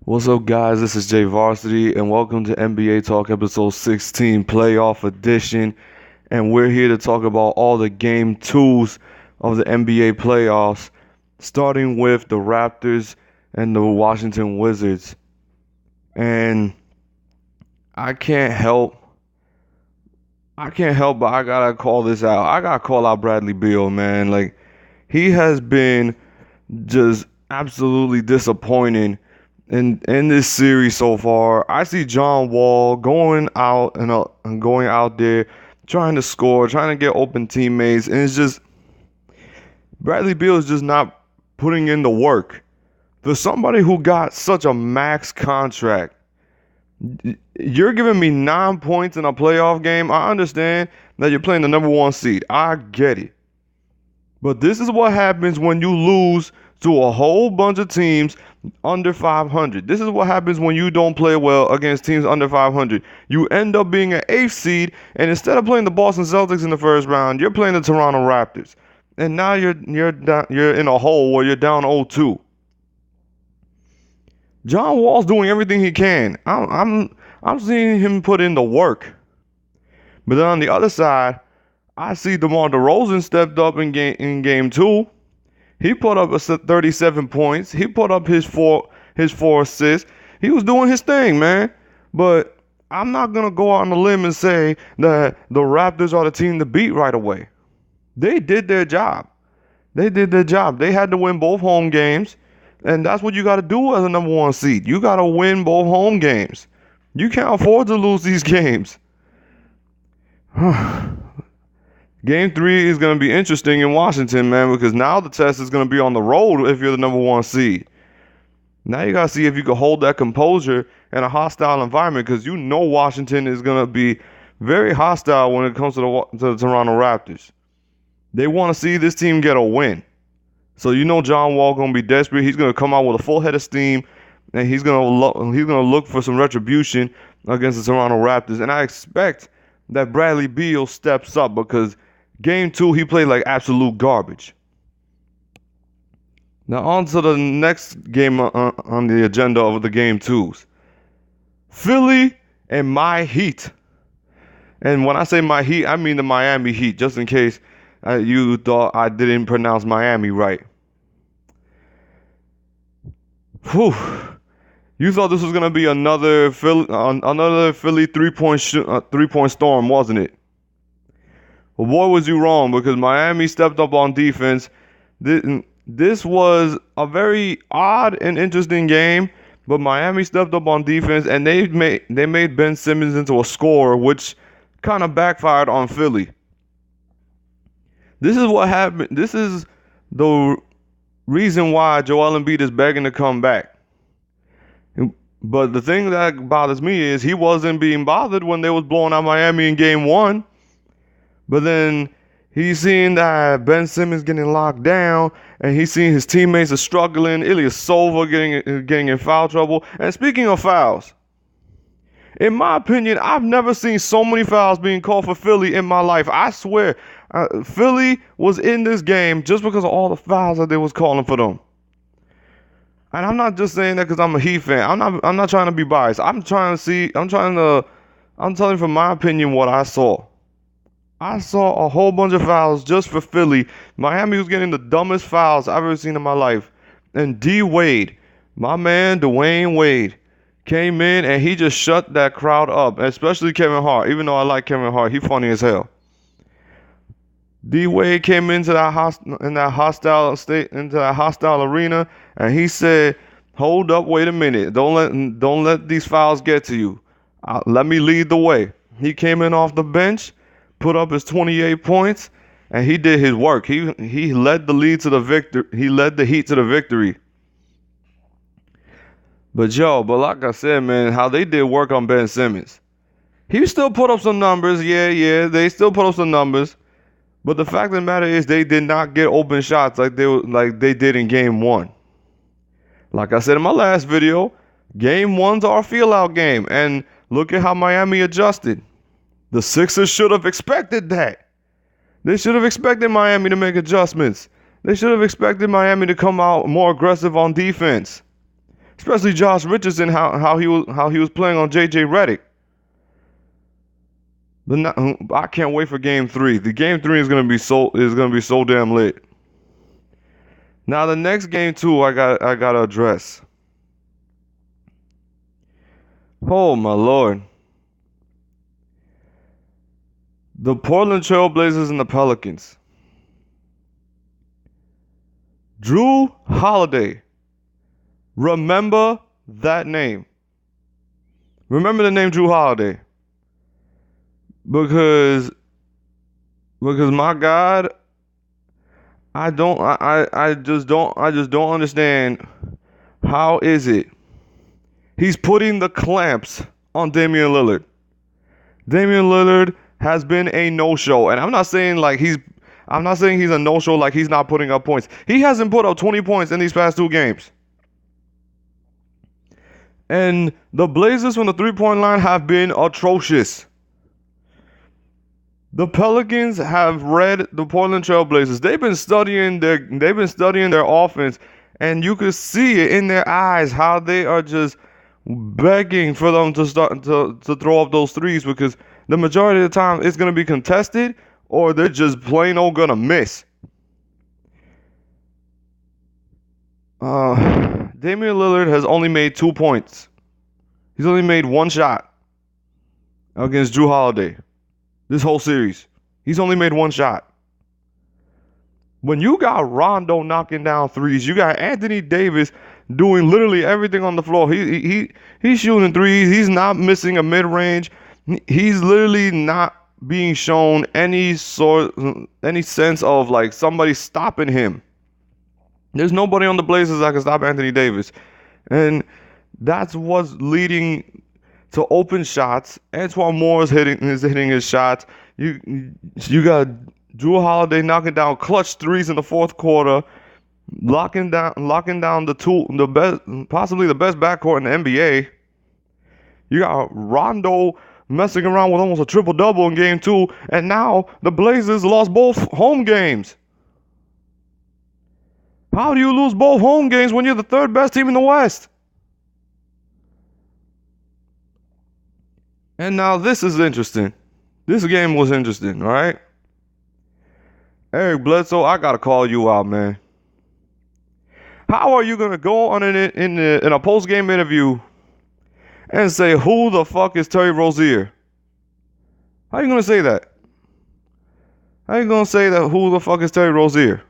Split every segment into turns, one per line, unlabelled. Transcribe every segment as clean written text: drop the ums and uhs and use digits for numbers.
What's up, guys? This is Jay Varsity, and welcome to NBA Talk Episode 16 Playoff Edition. And we're here to talk about all the Game 2s of the NBA playoffs, starting with the Raptors and the Washington Wizards. And I can't help but I gotta call this out. I gotta call out Bradley Beal, man. Like, he has been just absolutely disappointing in this series so far. I see John Wall going out and going out there trying to score, trying to get open teammates, and it's just Bradley Beal is just not putting in the work. For somebody who got such a max contract, you're giving me 9 points in a playoff game. I understand that you're playing the number 1 seed. I get it. But this is what happens when you lose to a whole bunch of teams under 500. This is what happens when you don't play well against teams under 500. You end up being an 8th seed, and instead of playing the Boston Celtics in the first round, you're playing the Toronto Raptors. And now you're in a hole where you're down 0-2. John Wall's doing everything he can. I'm seeing him put in the work. But then on the other side, I see DeMar DeRozan stepped up in game 2. He put up 37 points. He put up his four assists. He was doing his thing, man. But I'm not going to go out on a limb and say that the Raptors are the team to beat right away. They did their job. They had to win both home games. And that's what you got to do as a number 1 seed. You got to win both home games. You can't afford to lose these games. Game 3 is going to be interesting in Washington, man, because now the test is going to be on the road if you're the number 1 seed. Now you got to see if you can hold that composure in a hostile environment, because you know Washington is going to be very hostile when it comes to the Toronto Raptors. They want to see this team get a win. So you know John Wall going to be desperate. He's going to come out with a full head of steam, and he's going to look for some retribution against the Toronto Raptors. And I expect that Bradley Beal steps up, because Game 2, he played like absolute garbage. Now on to the next game on the agenda of the Game 2s. Philly and my Heat. And when I say my Heat, I mean the Miami Heat, just in case you thought I didn't pronounce Miami right. Whew. You thought this was going to be another Philly three-point storm, wasn't it? Well, boy, was you wrong, because Miami stepped up on defense. This was a very odd and interesting game, but Miami stepped up on defense, and they made Ben Simmons into a scorer, which kind of backfired on Philly. This is what happened. This is the reason why Joel Embiid is begging to come back. But the thing that bothers me is he wasn't being bothered when they was blowing out Miami in Game 1. But then he's seeing that Ben Simmons getting locked down, and he's seeing his teammates are struggling. Ilyasova getting in foul trouble. And speaking of fouls, in my opinion, I've never seen so many fouls being called for Philly in my life. I swear, Philly was in this game just because of all the fouls that they was calling for them. And I'm not just saying that because I'm a Heat fan. I'm not trying to be biased. I'm telling you from my opinion what I saw. I saw a whole bunch of fouls just for Philly. Miami was getting the dumbest fouls I've ever seen in my life. And D Wade, my man Dwayne Wade, came in and he just shut that crowd up, especially Kevin Hart. Even though I like Kevin Hart, he's funny as hell. D Wade came into that hostile arena, and he said, "Hold up, wait a minute. Don't let these fouls get to you. Let me lead the way." He came in off the bench, put up his 28 points, and he did his work. He led the Heat to the victory. But like I said, man, how they did work on Ben Simmons. He still put up some numbers. Yeah, they still put up some numbers. But the fact of the matter is they did not get open shots like they did in Game 1. Like I said in my last video, Game 1's our feel-out game. And look at how Miami adjusted. The Sixers should have expected that. They should have expected Miami to make adjustments. They should have expected Miami to come out more aggressive on defense. especially Josh Richardson, how he was playing on JJ Redick. But I can't wait for Game 3. The Game 3 is gonna be so damn lit. Now the next Game 2 I gotta address. Oh my Lord. The Portland Trail Blazers and the Pelicans. Jrue Holiday. Remember that name. Remember the name Jrue Holiday. Because my God, I just don't understand. How is it he's putting the clamps on Damian Lillard? Damian Lillard has been a no-show, and I'm not saying he's a no-show like he's not putting up points. He hasn't put up 20 points in these past 2 games. And the Blazers from the 3-point line have been atrocious. The Pelicans have read the Portland Trail Blazers. They've been studying their offense, and you could see it in their eyes how they are just begging for them to start to throw up those threes, because the majority of the time it's going to be contested or they're just plain old going to miss. Damian Lillard has only made 2 points. He's only made 1 shot against Jrue Holiday this whole series. He's only made 1 shot. When you got Rondo knocking down threes, you got Anthony Davis doing literally everything on the floor. He's shooting threes. He's not missing a mid-range. He's literally not being shown any sense of somebody stopping him. There's nobody on the Blazers that can stop Anthony Davis. And that's what's leading to open shots. Antoine Moore is hitting his shots. You got Jrue Holiday knocking down clutch threes in the fourth quarter, locking down possibly the best backcourt in the NBA. You got Rondo messing around with almost a triple-double in Game 2, and now the Blazers lost both home games. How do you lose both home games when you're the 3rd best team in the West? And now this is interesting. This game was interesting, all right? Eric Bledsoe, I gotta call you out, man. How are you gonna go on in a post-game interview and say, who the fuck is Terry Rozier? How are you gonna say that? How are you gonna say that? Who the fuck is Terry Rozier?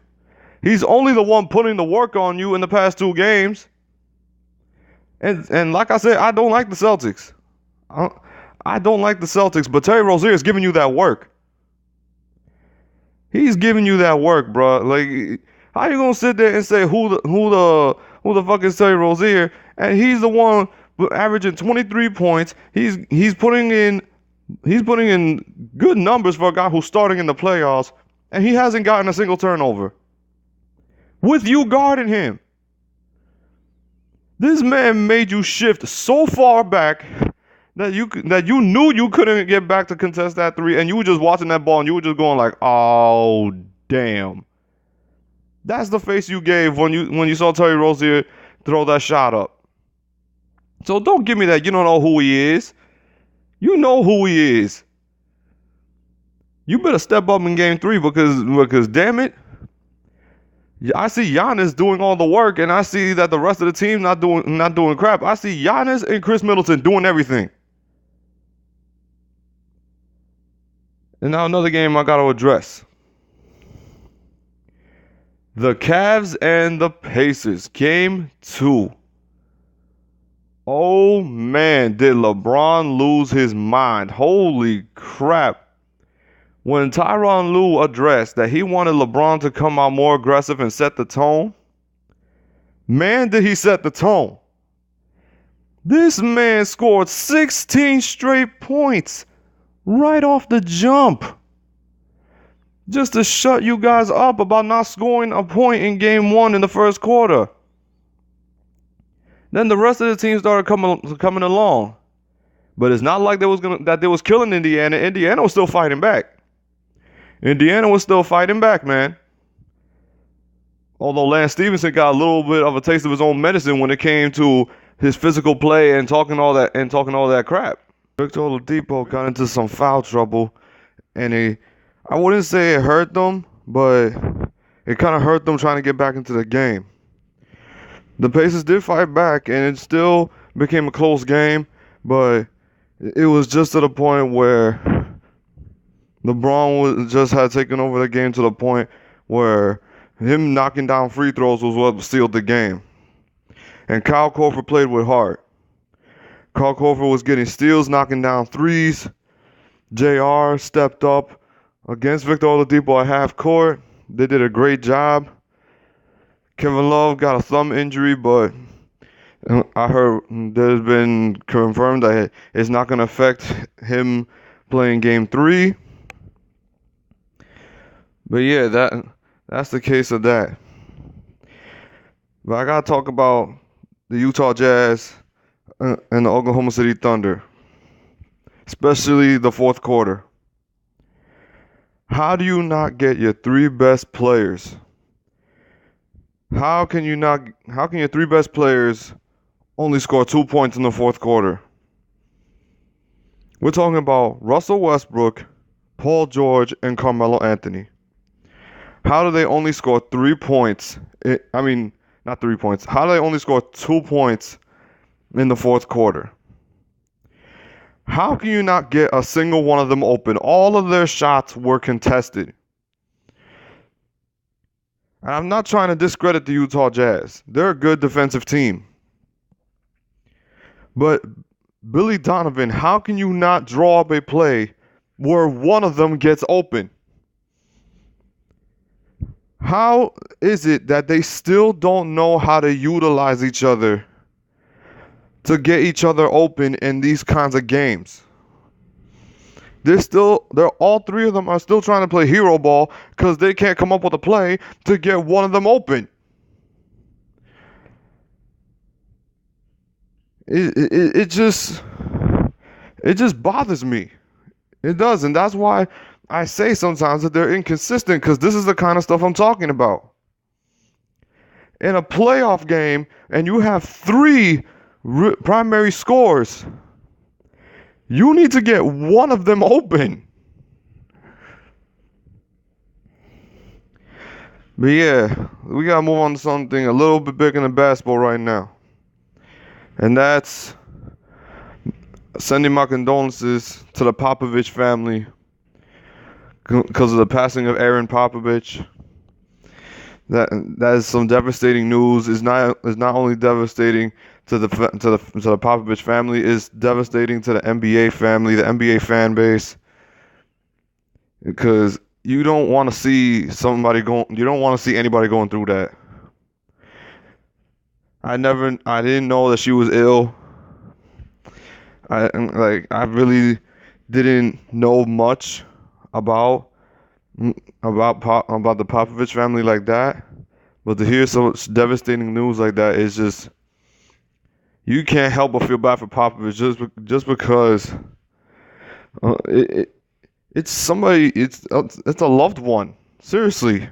He's only the one putting the work on you in the past 2 games. And like I said, I don't like the Celtics. I don't like the Celtics, but Terry Rozier is giving you that work. He's giving you that work, bro. How you gonna sit there and say who the fuck is Terry Rozier? And he's the one averaging 23 points. He's putting in good numbers for a guy who's starting in the playoffs, and he hasn't gotten a single turnover. With you guarding him. This man made you shift so far back that you knew you couldn't get back to contest that 3, and you were just watching that ball and you were just going like, oh damn. That's the face you gave when you saw Terry Rozier throw that shot up. So don't give me that you don't know who he is. You know who he is. You better step up in Game 3 because damn it, I see Giannis doing all the work, and I see that the rest of the team not doing crap. I see Giannis and Chris Middleton doing everything. And now another game I got to address. The Cavs and the Pacers, Game 2. Oh man, did LeBron lose his mind? Holy crap. When Tyronn Lue addressed that he wanted LeBron to come out more aggressive and set the tone, man, did he set the tone. This man scored 16 straight points right off the jump, just to shut you guys up about not scoring a point in Game 1 in the first quarter. Then the rest of the team started coming along. But it's not like they was killing Indiana. Indiana was still fighting back. Indiana was still fighting back, man. Although Lance Stevenson got a little bit of a taste of his own medicine when it came to his physical play and talking all that crap. Victor Oladipo got into some foul trouble, and I wouldn't say it hurt them, but it kind of hurt them trying to get back into the game. The Pacers did fight back, and it still became a close game, but it was just to the point where LeBron had taken over the game to the point where him knocking down free throws was what sealed the game. And Kyle Korver played with heart. Kyle Korver was getting steals, knocking down threes. JR stepped up against Victor Oladipo at half court. They did a great job. Kevin Love got a thumb injury, but I heard there's been confirmed that it's not going to affect him playing game 3. But yeah, that's the case of that. But I got to talk about the Utah Jazz and the Oklahoma City Thunder, especially the fourth quarter. How do you not get your 3 best players? How can your 3 best players only score 2 points in the fourth quarter? We're talking about Russell Westbrook, Paul George, and Carmelo Anthony. How do they only score 3 points? Not 3 points. How do they only score 2 points in the fourth quarter? How can you not get a single one of them open? All of their shots were contested. And I'm not trying to discredit the Utah Jazz. They're a good defensive team. But Billy Donovan, how can you not draw up a play where one of them gets open? How is it that they still don't know how to utilize each other to get each other open in these kinds of games? All 3 of them are still trying to play hero ball because they can't come up with a play to get one of them open. It just bothers me. It does, and that's why I say sometimes that they're inconsistent, because this is the kind of stuff I'm talking about. In a playoff game, and you have 3 primary scores, you need to get one of them open. But yeah, we gotta move on to something a little bit bigger than basketball right now. And that's sending my condolences to the Popovich family because of the passing of Aron Popovich. That is some devastating news. It's not only devastating to the Popovich family, it's devastating to the NBA family, the NBA fan base, because you don't want to see anybody going through that. I didn't know that she was ill. I really didn't know much about the Popovich family like that. But to hear such devastating news like that is just, you can't help but feel bad for Popovich just because it's somebody, it's a loved one. Seriously.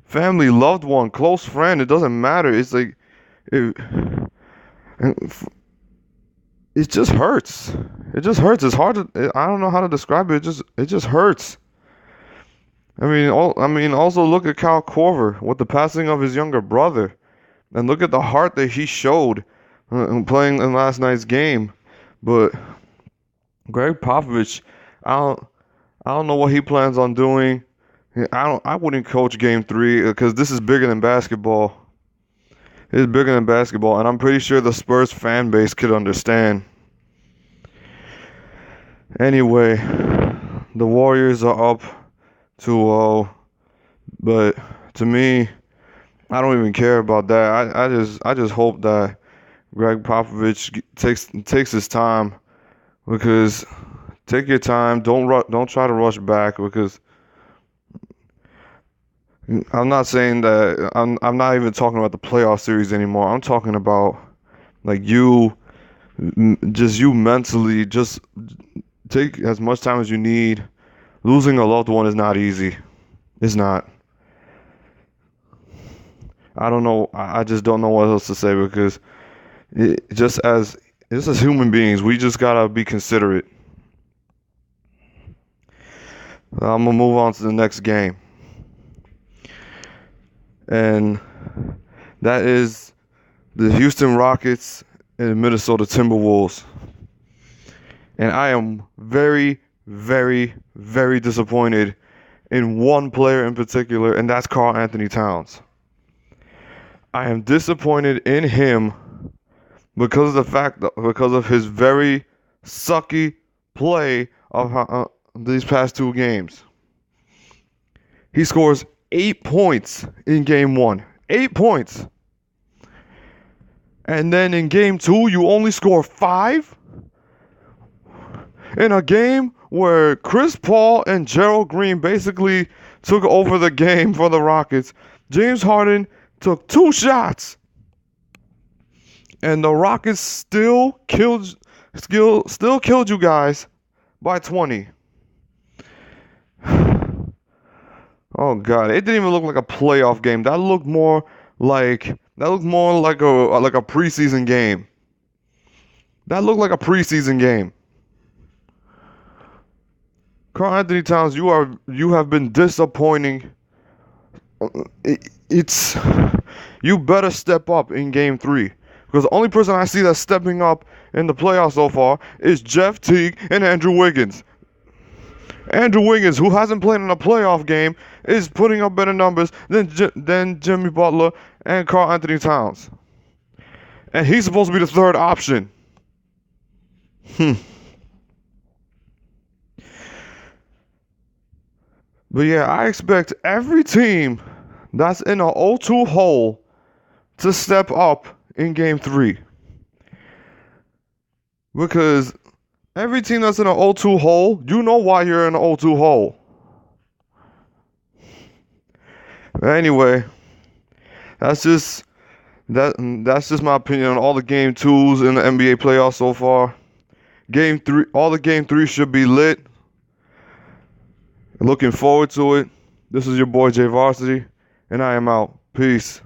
Family, loved one, close friend, it doesn't matter. It's like it just hurts. It just hurts. It's hard to, I don't know how to describe it. It just hurts. Also look at Kyle Korver with the passing of his younger brother, and look at the heart that he showed playing in last night's game. But Greg Popovich, I don't know what he plans on doing. I wouldn't coach game 3 because this is bigger than basketball. It's bigger than basketball, and I'm pretty sure the Spurs fan base could understand. Anyway, the Warriors are up 2-0, but to me, I don't even care about that. I just hope that Greg Popovich takes his time, because take your time. Don't try to rush back, because I'm not saying that I'm not even talking about the playoff series anymore. I'm talking about like you mentally, just take as much time as you need. Losing a loved one is not easy. It's not. I don't know. I just don't know what else to say because just as human beings, we just gotta be considerate. I'm gonna move on to the next game, and that is the Houston Rockets and the Minnesota Timberwolves. And I am very, very, very disappointed in one player in particular, and that's KarlAnthony Towns. I am disappointed in him because of his very sucky play of these past 2 games. He scores 8 points in game 1. 8 points. And then in game 2, you only score 5? In a game where Chris Paul and Gerald Green basically took over the game for the Rockets, James Harden took 2 shots. And the Rockets still killed you guys by 20. Oh God, it didn't even look like a playoff game. That looked more like a preseason game. That looked like a preseason game. KarlAnthony Towns, you have been disappointing. You better step up in game 3. Because the only person I see that's stepping up in the playoffs so far is Jeff Teague and Andrew Wiggins. Andrew Wiggins, who hasn't played in a playoff game, is putting up better numbers than Jimmy Butler and KarlAnthony Towns. And he's supposed to be the third option. But yeah, I expect every team that's in an 0-2 hole to step up in game 3. Because every team that's in an 0-2 hole, you know why you're in an 0-2 hole. Anyway, that's just my opinion on all the game 2s in the NBA playoffs so far. Game 3, all the game 3 should be lit. Looking forward to it. This is your boy J Varsity, and I am out. Peace.